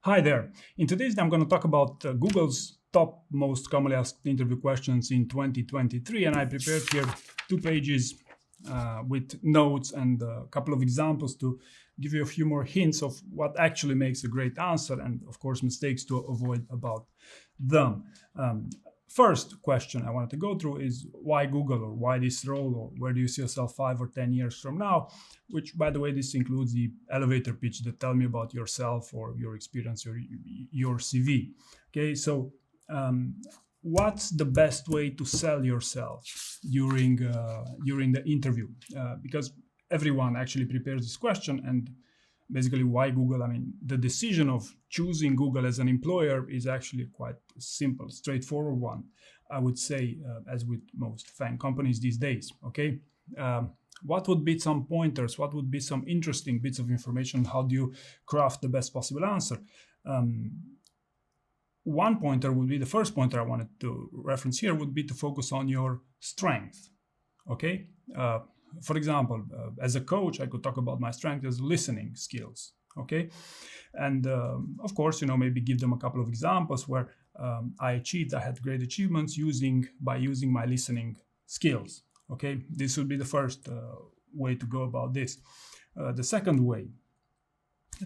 Hi there. In today's I'm going to talk about Google's top most commonly asked interview questions in 2023, and I prepared here 2 pages with notes and a couple of examples to give you a few more hints of what actually makes a great answer, and of course mistakes to avoid about them. First question I wanted to go through is why Google, or why this role, or where do you see yourself 5 or 10 years from now? Which, by the way, this includes the elevator pitch that tell me about yourself or your experience or your CV. Okay, so what's the best way to sell yourself during the interview? Because everyone actually prepares this question, and basically why Google. I mean, the decision of choosing Google as an employer is actually quite simple, straightforward one, I would say, as with most FAANG companies these days. Okay. What would be some pointers? What would be some interesting bits of information? How do you craft the best possible answer? One pointer would be, the first pointer I wanted to reference here would be to focus on your strength. Okay. For example, as a coach, I could talk about my strength as listening skills. Okay. And of course, maybe give them a couple of examples where I had great achievements by using my listening skills. Okay, this would be the first way to go about this. The second way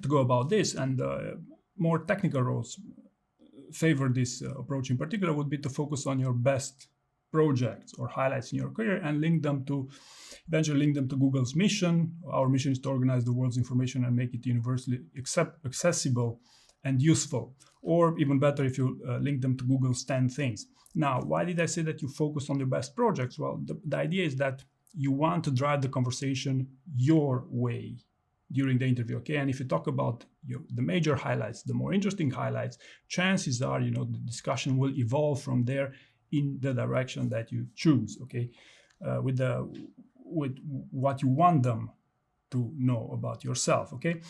to go about this, and more technical roles favor this approach in particular, would be to focus on your best projects or highlights in your career and eventually link them to Google's mission. Our mission is to organize the world's information and make it universally accessible and useful. Or even better, if you link them to Google's 10 things. Now, why did I say that you focus on your best projects? Well, the idea is that you want to drive the conversation your way during the interview, okay? And if you talk about the major highlights, the more interesting highlights, chances are, the discussion will evolve from there in the direction that you choose, okay? With what you want them to know about yourself, okay?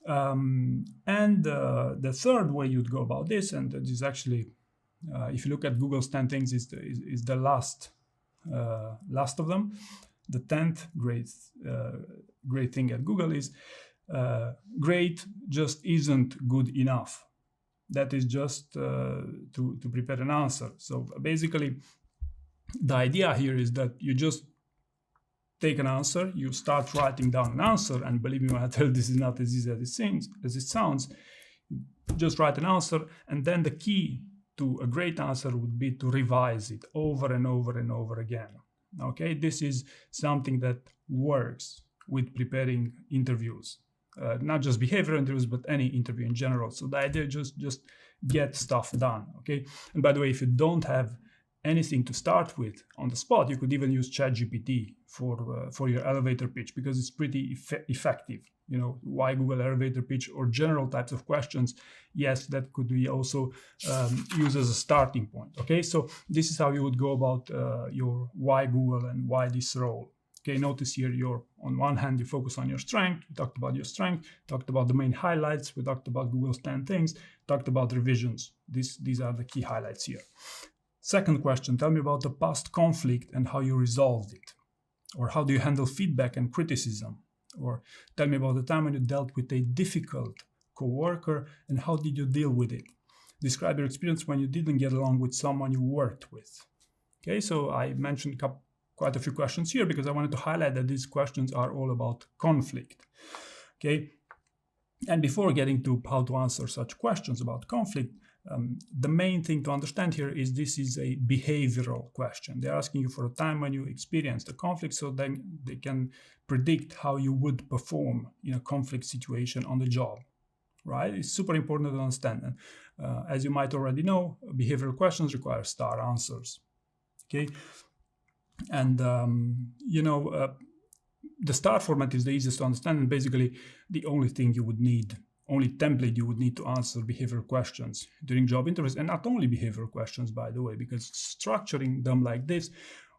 And the third way you'd go about this, and this is actually, if you look at Google's 10 things, is the last of them. The 10th great thing at Google is great just isn't good enough. That is just to prepare an answer. So basically, the idea here is that you just take an answer, you start writing down an answer, and believe me when I tell you, this is not as easy as it sounds. You just write an answer, and then the key to a great answer would be to revise it over and over and over again. Okay, this is something that works with preparing interviews, not just behavioral interviews, but any interview in general. So the idea is just get stuff done. Okay, and by the way, if you don't have anything to start with on the spot, you could even use ChatGPT for your elevator pitch, because it's pretty effective. Why Google elevator pitch or general types of questions, yes, that could be also used as a starting point. Okay, so this is how you would go about your why Google and why this role. Okay, notice here, on one hand, you focus on your strength. We talked about your strength, talked about the main highlights, we talked about Google's 10 things, talked about revisions. These are the key highlights here. Second question, tell me about the past conflict and how you resolved it. Or how do you handle feedback and criticism? Or tell me about the time when you dealt with a difficult coworker and how did you deal with it? Describe your experience when you didn't get along with someone you worked with. Okay, so I mentioned quite a few questions here because I wanted to highlight that these questions are all about conflict. Okay, and before getting to how to answer such questions about conflict, the main thing to understand here is this is a behavioral question. They're asking you for a time when you experienced a conflict, so then they can predict how you would perform in a conflict situation on the job, right? It's super important to understand. And as you might already know, behavioral questions require star answers, okay? And, the star format is the easiest to understand, and basically the only template you would need to answer behavioral questions during job interviews, and not only behavioral questions, by the way, because structuring them like this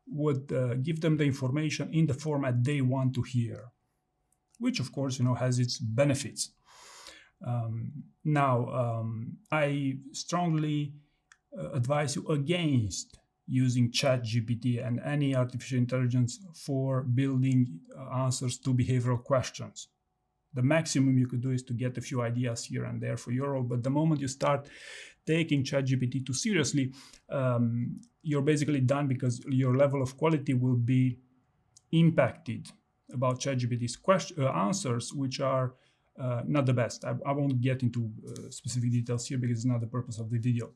would give them the information in the format they want to hear, which of course, has its benefits. I strongly advise you against using ChatGPT and any artificial intelligence for building answers to behavioral questions. The maximum you could do is to get a few ideas here and there for your role. But the moment you start taking ChatGPT too seriously, you're basically done, because your level of quality will be impacted about ChatGPT's answers, which are not the best. I won't get into specific details here because it's not the purpose of the video.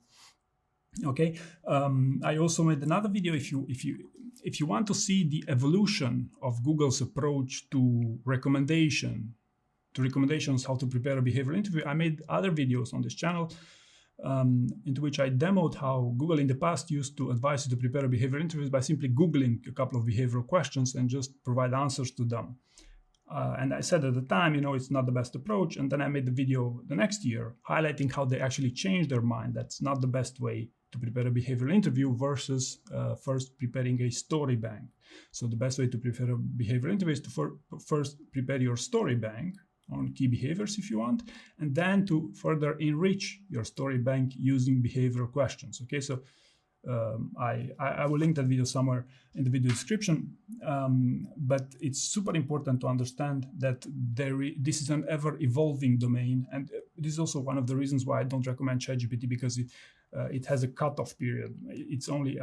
Okay. I also made another video. If you want to see the evolution of Google's approach to recommendations how to prepare a behavioral interview, I made other videos on this channel into which I demoed how Google in the past used to advise you to prepare a behavioral interview by simply Googling a couple of behavioral questions and just provide answers to them. And I said at the time, it's not the best approach. And then I made the video the next year highlighting how they actually changed their mind. That's not the best way to prepare a behavioral interview versus first preparing a story bank. So the best way to prepare a behavioral interview is to first prepare your story bank on key behaviors if you want, and then to further enrich your story bank using behavioral questions. Okay, so I will link that video somewhere in the video description, but it's super important to understand that this is an ever-evolving domain, and this is also one of the reasons why I don't recommend ChatGPT, because it has a cutoff period. It's only,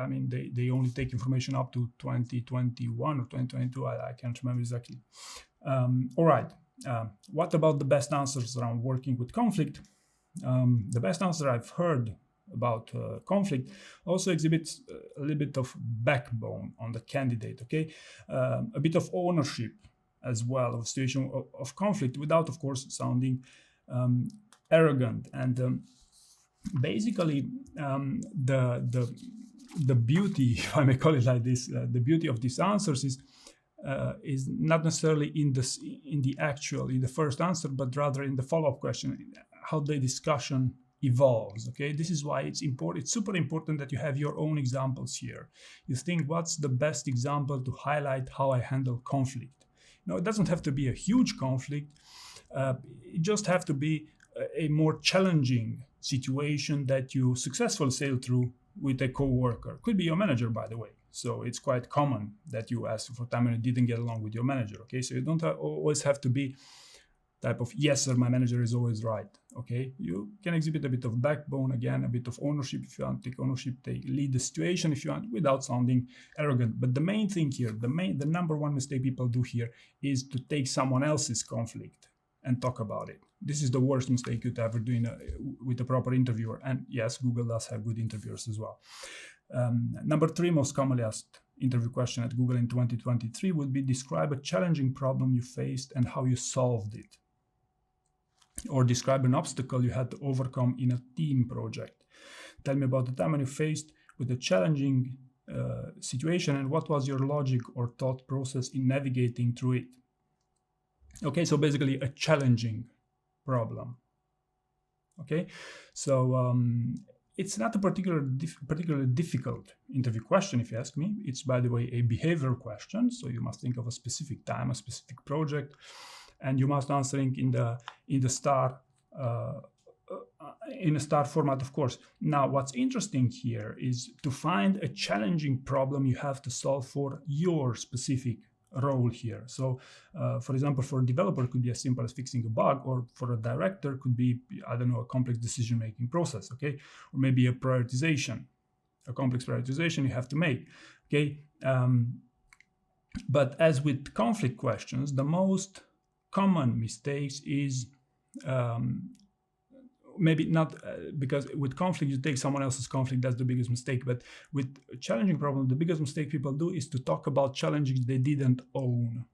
they only take information up to 2021 or 2022. I can't remember exactly. All right. What about the best answers around working with conflict? The best answer I've heard about conflict also exhibits a little bit of backbone on the candidate, okay? A bit of ownership as well of a situation of conflict, without, of course, sounding arrogant. And basically, the beauty, if I may call it like this, the beauty of these answers is not necessarily in the first answer, but rather in the follow-up question, how the discussion evolves. Okay, this is why it's important. It's super important that you have your own examples here. You think, what's the best example to highlight how I handle conflict? It doesn't have to be a huge conflict. It just have to be a more challenging situation that you successfully sail through with a co-worker. Could be your manager, by the way. So it's quite common that you ask for time and you didn't get along with your manager. Okay, so you don't always have to be type of, yes sir, my manager is always right. Okay, you can exhibit a bit of backbone, again, a bit of ownership if you want to take ownership, lead the situation if you want, without sounding arrogant. But the main thing here, the number one mistake people do here is to take someone else's conflict and talk about it. This is the worst mistake you'd ever do with a proper interviewer. And yes, Google does have good interviewers as well. Number 3 most commonly asked interview question at Google in 2023 would be, describe a challenging problem you faced and how you solved it. Or describe an obstacle you had to overcome in a team project. Tell me about the time when you faced with a challenging situation and what was your logic or thought process in navigating through it. Okay, so basically a challenging problem. Okay, so it's not a particularly difficult interview question, if you ask me. It's, by the way, a behavioral question, so you must think of a specific time, a specific project, and you must answering in the star format, of course. Now, what's interesting here is to find a challenging problem you have to solve for your specific role here. So, for example, for a developer, it could be as simple as fixing a bug, or for a director, it could be, I don't know, a complex decision-making process, okay? Or maybe a complex prioritization you have to make, okay? But as with conflict questions, the most common mistakes is maybe not, because with conflict, you take someone else's conflict, that's the biggest mistake. But with a challenging problem, the biggest mistake people do is to talk about challenges they didn't own.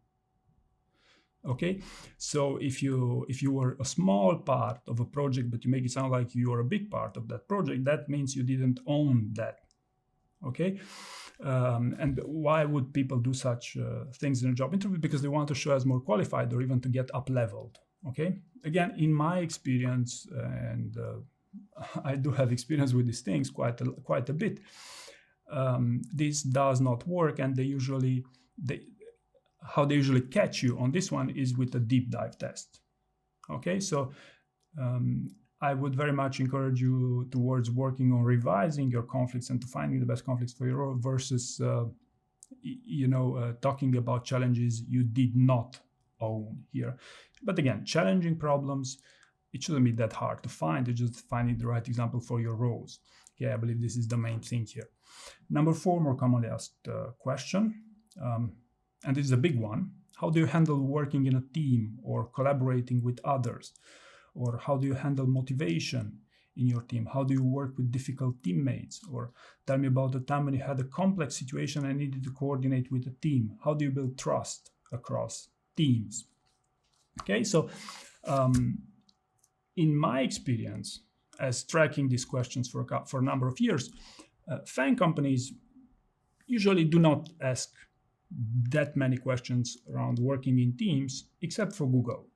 Okay, so if you were a small part of a project, but you make it sound like you are a big part of that project, that means you didn't own that. Okay, and why would people do such things in a job interview? Because they want to show as more qualified, or even to get up-leveled. Okay, again, in my experience, and I do have experience with these things quite a bit, this does not work, and how they usually catch you on this one is with a deep dive test. Okay, so I would very much encourage you towards working on revising your conflicts and to finding the best conflicts for your role versus talking about challenges you did not own here. But again, challenging problems, it shouldn't be that hard to find. You just finding the right example for your roles. Okay, I believe this is the main thing here. Number 4, more commonly asked question, and this is a big one. How do you handle working in a team or collaborating with others? Or how do you handle motivation in your team? How do you work with difficult teammates? Or tell me about the time when you had a complex situation and needed to coordinate with a team. How do you build trust across teams? Okay, so in my experience, as tracking these questions for a number of years, FAANG companies usually do not ask that many questions around working in teams, except for Google.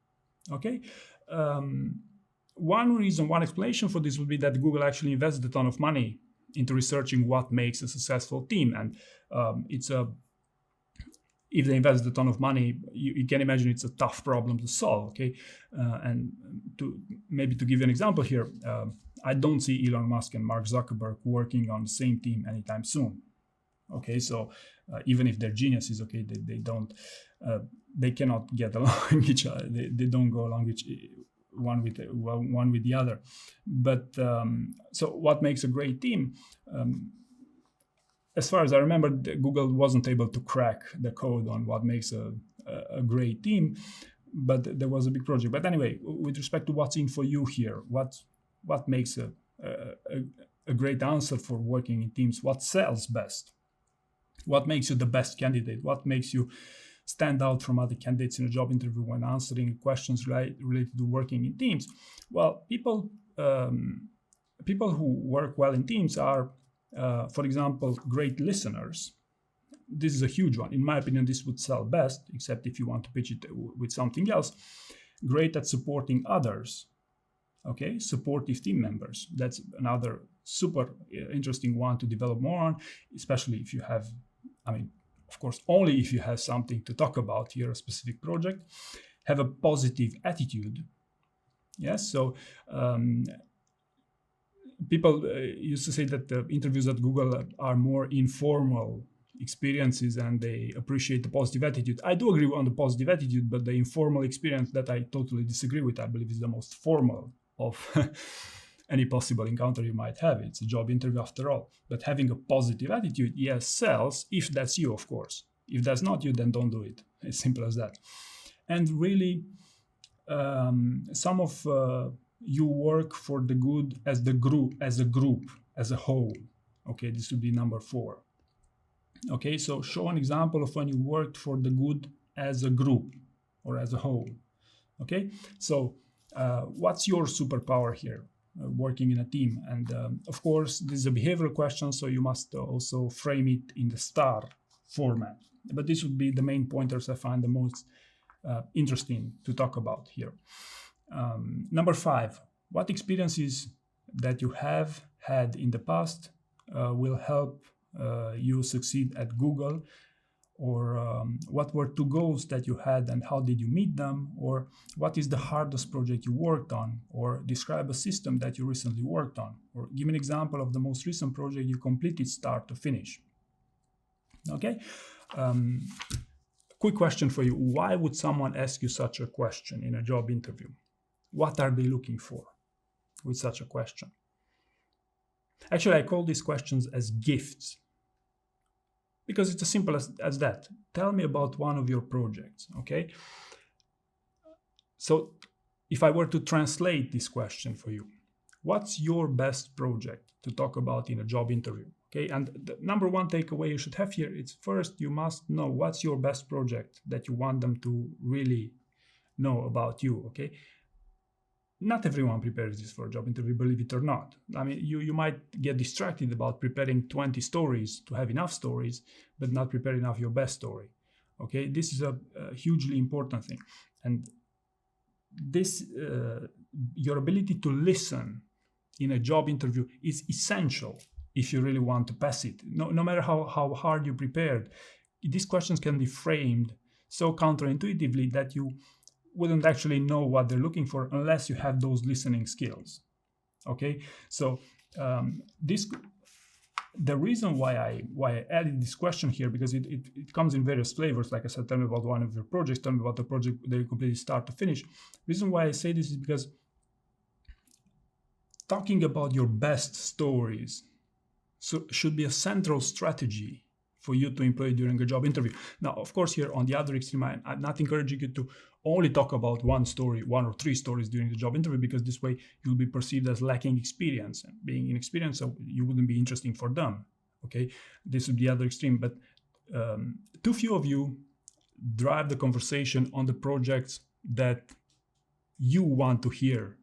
Okay, one explanation for this would be that Google actually invested a ton of money into researching what makes a successful team, and if they invest a ton of money, you can imagine it's a tough problem to solve. Okay, and to give you an example here, I don't see Elon Musk and Mark Zuckerberg working on the same team anytime soon. Okay, so even if they're geniuses, okay, they cannot get along each other. They don't go along one with the other. But so what makes a great team? As far as I remember, Google wasn't able to crack the code on what makes a great team, but there was a big project. But anyway, with respect to what's in for you here, what makes a great answer for working in teams? What sells best? What makes you the best candidate? What makes you stand out from other candidates in a job interview when answering questions related to working in teams? Well, people who work well in teams are, for example, great listeners. This is a huge one. In my opinion, this would sell best, except if you want to pitch it with something else. Great at supporting others. Okay, supportive team members. That's another super interesting one to develop more on, especially if you have, of course, only if you have something to talk about here, a specific project. Have a positive attitude. Yes, so people used to say that the interviews at Google are more informal experiences and they appreciate the positive attitude. I do agree on the positive attitude, but the informal experience, that I totally disagree with. I believe is the most formal of any possible encounter you might have. It's a job interview after all. But having a positive attitude, yes, sells, if that's you, of course. If that's not you, then don't do it. As simple as that. And really, some of you work for the good as a group, as a whole. Okay, this would be number 4. Okay, so show an example of when you worked for the good as a group or as a whole. Okay, so what's your superpower here, working in a team? And of course, this is a behavioral question, so you must also frame it in the STAR format. But this would be the main pointers I find the most interesting to talk about here. Number 5, what experiences that you have had in the past will help you succeed at Google? Or what were 2 goals that you had and how did you meet them? Or what is the hardest project you worked on? Or describe a system that you recently worked on. Or give an example of the most recent project you completed start to finish. Okay, quick question for you. Why would someone ask you such a question in a job interview? What are they looking for with such a question? Actually, I call these questions as gifts, because it's as simple as that. Tell me about one of your projects, okay? So if I were to translate this question for you, what's your best project to talk about in a job interview? Okay, and the number 1 takeaway you should have here is, first, you must know what's your best project that you want them to really know about you, okay? Not everyone prepares this for a job interview, believe it or not. I mean, you might get distracted about preparing 20 stories to have enough stories, but not prepare enough your best story. Okay, this is a hugely important thing. And this, your ability to listen in a job interview is essential if you really want to pass it. No matter how hard you prepared, these questions can be framed so counterintuitively that you wouldn't actually know what they're looking for unless you have those listening skills. Okay, so this The reason why I added this question here, because it comes in various flavors. Like I said, tell me about one of your projects, tell me about the project that you completely start to finish. The reason why I say this is because talking about your best stories should be a central strategy for you to employ during a job interview. Now, of course, here on the other extreme, I'm not encouraging you to only talk about one or three stories during the job interview, because this way you'll be perceived as lacking experience. And being inexperienced, so you wouldn't be interesting for them. Okay, this would be the other extreme. But too few of you drive the conversation on the projects that you want to hear.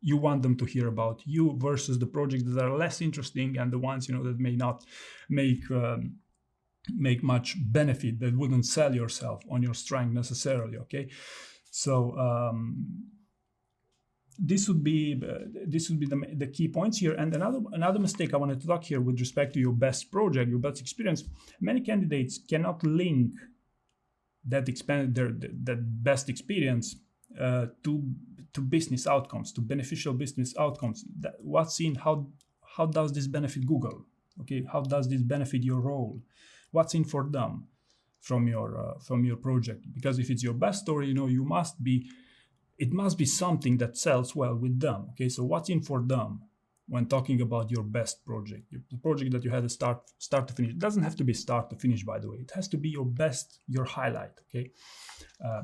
You want them to hear about you versus the projects that are less interesting and the ones that may not make much benefit, that wouldn't sell yourself on your strength necessarily. Okay, so this would be the key points here. And another mistake I wanted to talk here with respect to your best project, your best experience. Many candidates cannot link that best experience to business outcomes, to beneficial business outcomes. What's in, how does this benefit Google? Okay, how does this benefit your role? What's in for them from your project? Because if it's your best story, it must be something that sells well with them. Okay, so what's in for them when talking about your best project, the project that you had to start to finish? It doesn't have to be start to finish, by the way. It has to be your best, your highlight. Okay,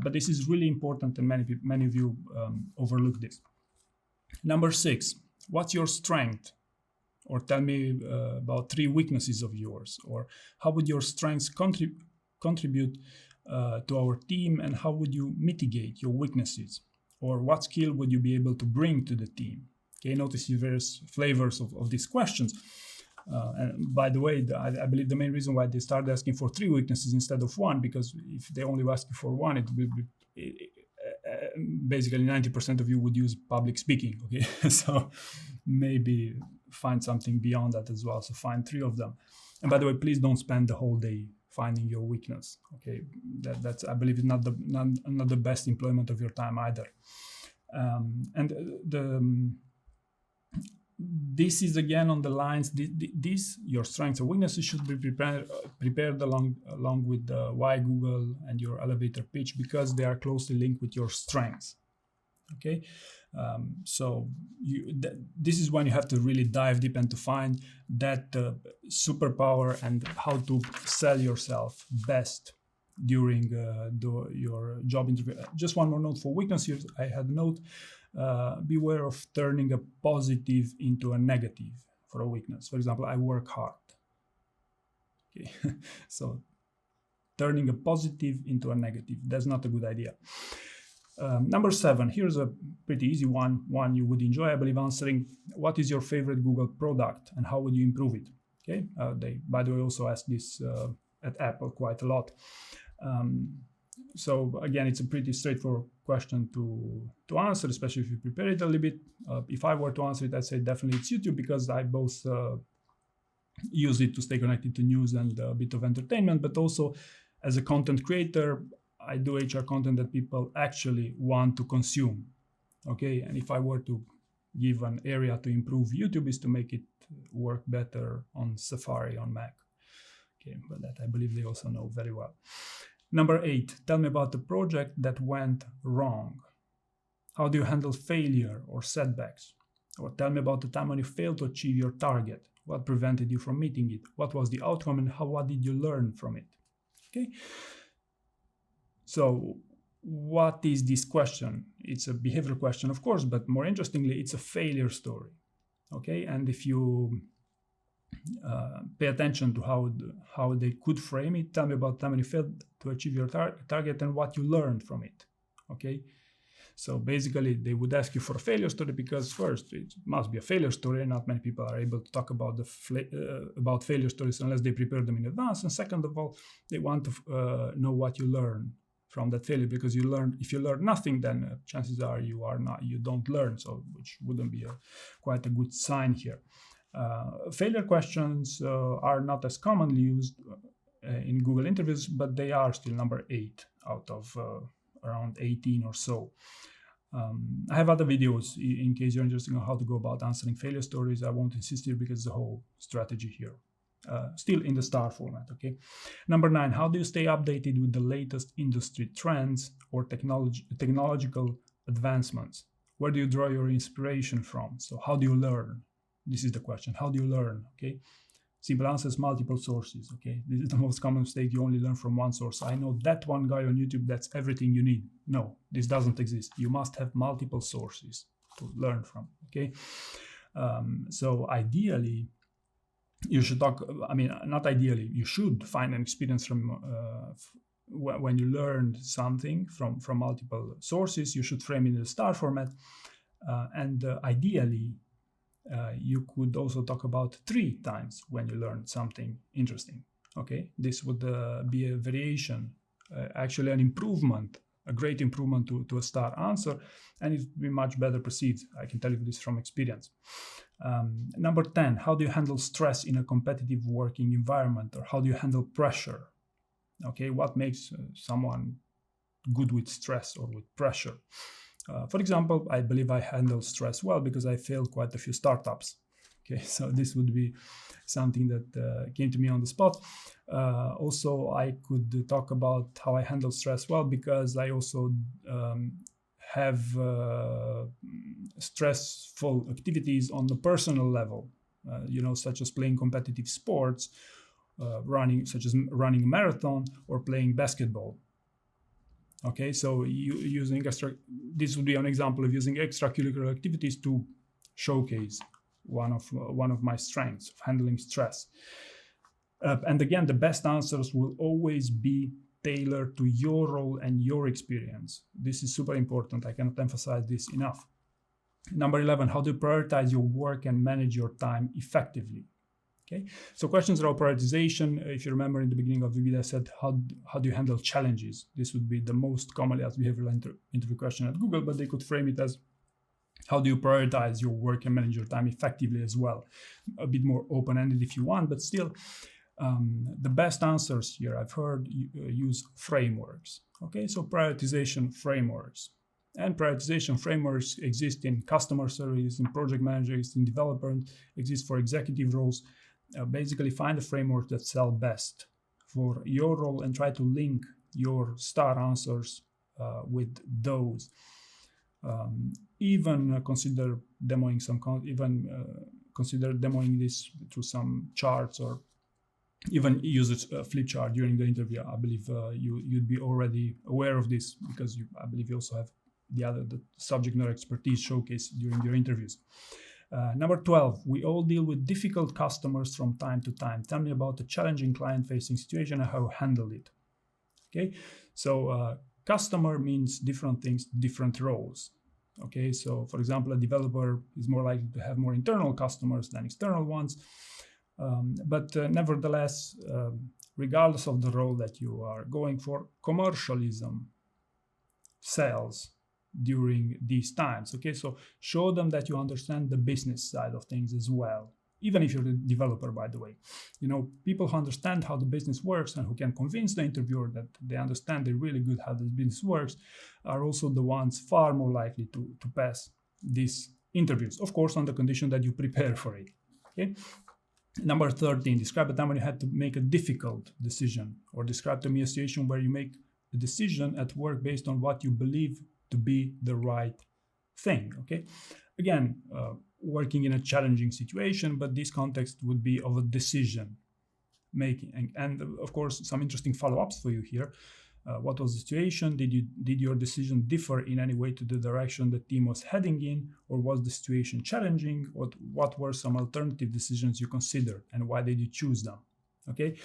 but this is really important, and many of you overlook this. Number 6, what's your strength? Or tell me about 3 weaknesses of yours, or how would your strengths contribute to our team, and how would you mitigate your weaknesses, or what skill would you be able to bring to the team? Okay, notice the various flavors of these questions. And by the way, I believe the main reason why they started asking for 3 weaknesses instead of 1, because if they only ask you for 1, it will be basically 90% of you would use public speaking. Okay, so maybe find something beyond that as well. So find 3 of them. And by the way, please don't spend the whole day finding your weakness. Okay, that's, I believe, not the best employment of your time either. This is again on the lines. These your strengths and weaknesses should be prepared along with why Google and your elevator pitch, because they are closely linked with your strengths. Okay, so this is when you have to really dive deep and to find that superpower and how to sell yourself best during your job interview. Just one more note for weaknesses. I had a note. Beware of turning a positive into a negative for a weakness. For example, I work hard. Okay, so turning a positive into a negative, that's not a good idea. Number 7, here's a pretty easy one you would enjoy, I believe, answering. What is your favorite Google product and how would you improve it? Okay, they, by the way, also ask this at Apple quite a lot. So again, it's a pretty straightforward question to answer, especially if you prepare it a little bit. If I were to answer it, I'd say definitely it's YouTube, because I both use it to stay connected to news and a bit of entertainment, but also as a content creator, I do HR content that people actually want to consume. Okay, and if I were to give an area to improve YouTube, is to make it work better on Safari on Mac. Okay, but that I believe they also know very well. Number 8, tell me about the project that went wrong. How do you handle failure or setbacks? Or tell me about the time when you failed to achieve your target. What prevented you from meeting it? What was the outcome, and what did you learn from it? Okay. So what is this question? It's a behavioral question, of course, but more interestingly, it's a failure story. Okay, and if you pay attention to how they could frame it, tell me about the time when you failed to achieve your target and what you learned from it. Okay, so basically they would ask you for a failure story, because first, it must be a failure story, and not many people are able to talk about about failure stories unless they prepare them in advance. And second of all, they want to know what you learn from that failure, because if you learn nothing, then chances are you don't learn, so which wouldn't be quite a good sign here. Failure questions are not as commonly used in Google interviews, but they are still number 8 out of around 18 or so. I have other videos in case you're interested in how to go about answering failure stories. I won't insist here because it's a whole strategy here. still in the star format, okay? Number 9, how do you stay updated with the latest industry trends or technological advancements? Where do you draw your inspiration from? So how do you learn? This is the question. How do you learn, okay? Simple answer is multiple sources, okay? This is the most common mistake. You only learn from one source. I know that one guy on YouTube, that's everything you need. No, this doesn't exist. You must have multiple sources to learn from, okay? So ideally, you should not ideally, you should find an experience from when you learned something from multiple sources. You should frame it in the star format, and ideally you could also talk about 3 times when you learned something interesting, okay? This would be a variation, actually an improvement, a great improvement to a star answer, and it would be much better perceived. I can tell you this from experience. Number 10, how do you handle stress in a competitive working environment, or how do you handle pressure? Okay, what makes someone good with stress or with pressure? For example, I believe I handle stress well because I failed quite a few startups. Okay, so this would be something that came to me on the spot. Also, I could talk about how I handle stress well because I also have stressful activities on the personal level, such as playing competitive sports, such as running a marathon or playing basketball. Okay, so this would be an example of using extracurricular activities to showcase one of my strengths of handling stress. And again, the best answers will always be tailored to your role and your experience. This is super important. I cannot emphasize this enough. Number 11, how do you prioritize your work and manage your time effectively? Okay, so questions around prioritization. If you remember in the beginning of the video, I said, how do you handle challenges? This would be the most commonly asked behavioral interview question at Google, but they could frame it as, how do you prioritize your work and manage your time effectively as well? A bit more open-ended if you want, but still, the best answers here I've heard use frameworks. Okay, so prioritization frameworks. And prioritization frameworks exist in customer service, in project managers, in development, exist for executive roles. Basically, find a framework that sells best for your role and try to link your star answers with those. Even consider demoing this through some charts, or even use a flip chart during the interview. I believe you'd be already aware of this because I believe you also have the subject matter expertise showcase during your interviews. Number 12, we all deal with difficult customers from time to time. Tell me about a challenging client-facing situation and how you handle it. Okay, so customer means different things, different roles. Okay, so for example, a developer is more likely to have more internal customers than external ones. But nevertheless, regardless of the role that you are going for, commercialism sells during these times. Okay, so show them that you understand the business side of things as well, even if you're the developer, by the way. People who understand how the business works and who can convince the interviewer that they understand, they're really good how the business works, are also the ones far more likely to pass these interviews, of course, on the condition that you prepare for it. Okay. Number 13, describe a time when you had to make a difficult decision, or describe to me a situation where you make a decision at work based on what you believe to be the right thing. Okay, again, working in a challenging situation, but this context would be of a decision making, and of course some interesting follow-ups for you here. What was the situation? Did your decision differ in any way to the direction the team was heading in, or was the situation challenging? What were some alternative decisions you considered, and why did you choose them? Okay.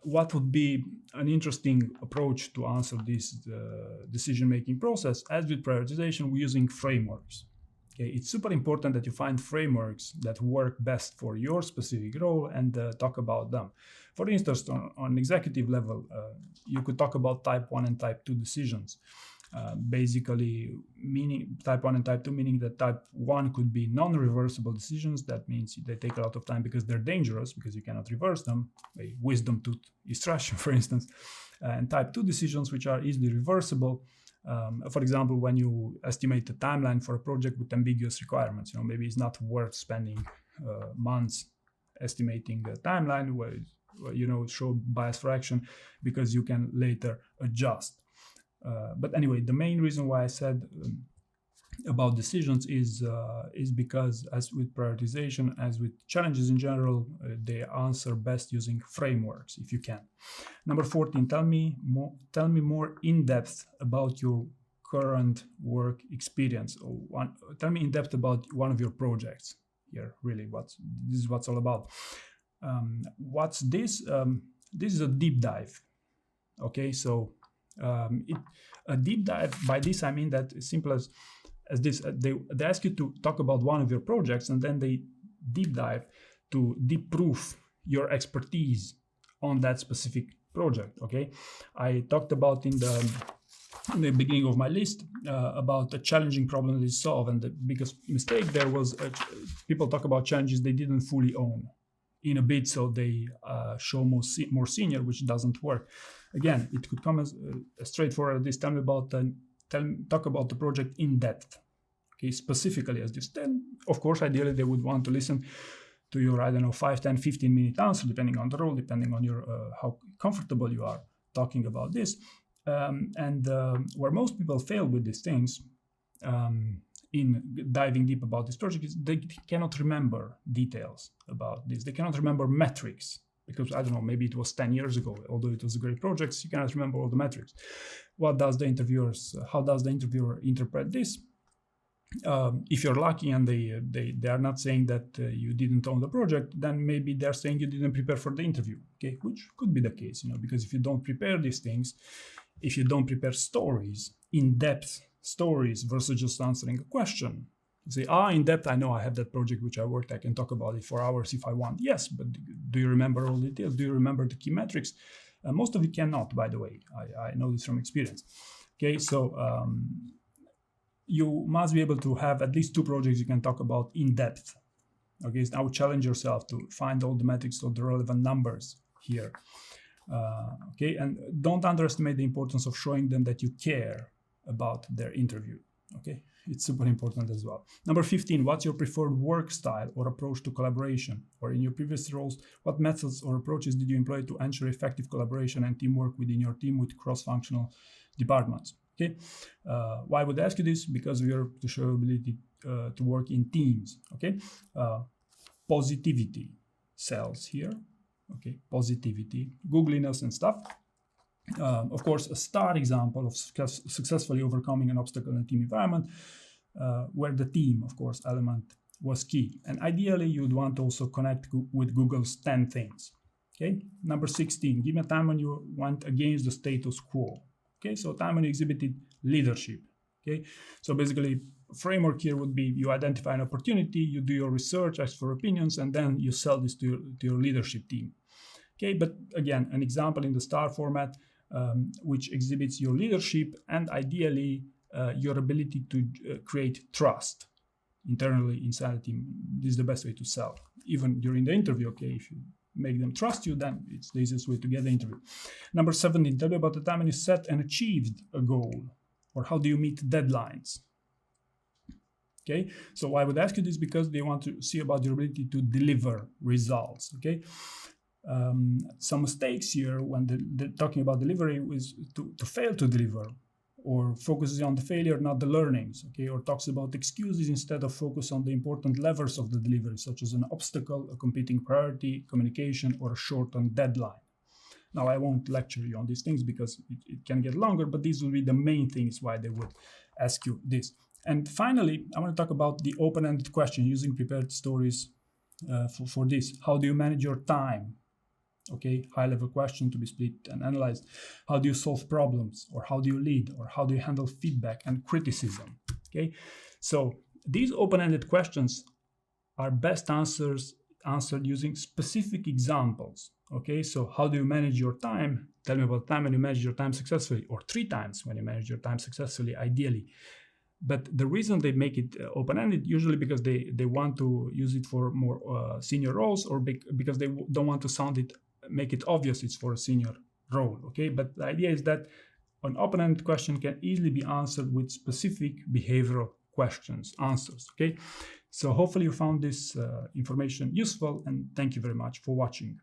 What would be an interesting approach to answer this decision-making process? As with prioritization, we're using frameworks. Okay, it's super important that you find frameworks that work best for your specific role and talk about them. For instance, on executive level, you could talk about type 1 and type 2 decisions. Basically, meaning type 1 and type 2, meaning that type 1 could be non-reversible decisions. That means they take a lot of time because they're dangerous, because you cannot reverse them. A wisdom tooth extraction, for instance. And type 2 decisions, which are easily reversible. For example, when you estimate the timeline for a project with ambiguous requirements, maybe it's not worth spending months estimating a timeline where show bias fraction, because you can later adjust. But anyway, the main reason why I said about decisions is because, as with prioritization, as with challenges in general, they answer best using frameworks if you can. Number 14, tell me more in depth about your current work experience, or tell me in depth about one of your projects. Here, really, this is what's all about. What's this? This is a deep dive. Okay, so a deep dive, by this I mean that as simple as this, they ask you to talk about one of your projects, and then they deep dive to deep proof your expertise on that specific project. Okay, I talked about in the beginning of my list about a challenging problem they solve, and the biggest mistake there was people talk about challenges they didn't fully own in a bid, so they show more senior, which doesn't work. Again, it could come as straightforward as this: talk about the project in depth, okay, specifically as this. Then, of course, ideally they would want to listen to your, 5, 10, 15-minute answer, depending on the role, depending on your how comfortable you are talking about this. Where most people fail with these things in diving deep about this project is they cannot remember details about this. They cannot remember metrics, because maybe it was 10 years ago, although it was a great project, you cannot remember all the metrics. How does the interviewer interpret this? If you're lucky and they are not saying that you didn't own the project, then maybe they're saying you didn't prepare for the interview, okay, which could be the case, because if you don't prepare these things, if you don't prepare stories, in-depth stories versus just answering a question, you say, in depth, I know I have that project which I worked, I can talk about it for hours if I want. Yes, but do you remember all the details? Do you remember the key metrics? Most of you cannot, by the way. I know this from experience. Okay, so you must be able to have at least 2 projects you can talk about in depth. Okay, so now challenge yourself to find all the metrics, all the relevant numbers here. Okay, and don't underestimate the importance of showing them that you care about their interview. Okay, it's super important as well. Number 15, what's your preferred work style or approach to collaboration? Or in your previous roles, what methods or approaches did you employ to ensure effective collaboration and teamwork within your team with cross-functional departments? Okay, why would I ask you this? Because we are to show ability to work in teams. Okay, positivity sells here. Okay, positivity, googliness and stuff. Of course, a star example of successfully overcoming an obstacle in a team environment, where the team, of course, element was key. And ideally, you'd want to also connect with Google's 10 things. Okay, number 16, give me a time when you went against the status quo. Okay, so time when you exhibited leadership. Okay, so basically, framework here would be you identify an opportunity, you do your research, ask for opinions, and then you sell this to your leadership team. Okay, but again, an example in the STAR format, which exhibits your leadership and ideally your ability to create trust internally inside the team. This is the best way to sell, even during the interview. Okay, if you make them trust you, then it's the easiest way to get the interview. Number 17, tell me about the time when you set and achieved a goal, or how do you meet deadlines? Okay, so why I would ask you this? Because they want to see about your ability to deliver results. Okay, some mistakes here when they're talking about delivery is to fail to deliver, or focuses on the failure, not the learnings. Okay, or talks about excuses instead of focus on the important levers of the delivery, such as an obstacle, a competing priority, communication, or a shortened deadline. Now, I won't lecture you on these things because it can get longer, but these will be the main things why they would ask you this. And finally, I want to talk about the open-ended question using prepared stories for this. How do you manage your time? Okay, high-level question to be split and analyzed. How do you solve problems? Or how do you lead? Or how do you handle feedback and criticism? Okay, so these open-ended questions are best answered using specific examples. Okay, so how do you manage your time? Tell me about time when you manage your time successfully, or 3 times when you manage your time successfully, ideally. But the reason they make it open-ended, usually because they want to use it for more senior roles, or because they don't want to make it obvious it's for a senior role. Okay, but the idea is that an open-ended question can easily be answered with specific behavioral questions, answers. Okay, so hopefully you found this information useful, and thank you very much for watching.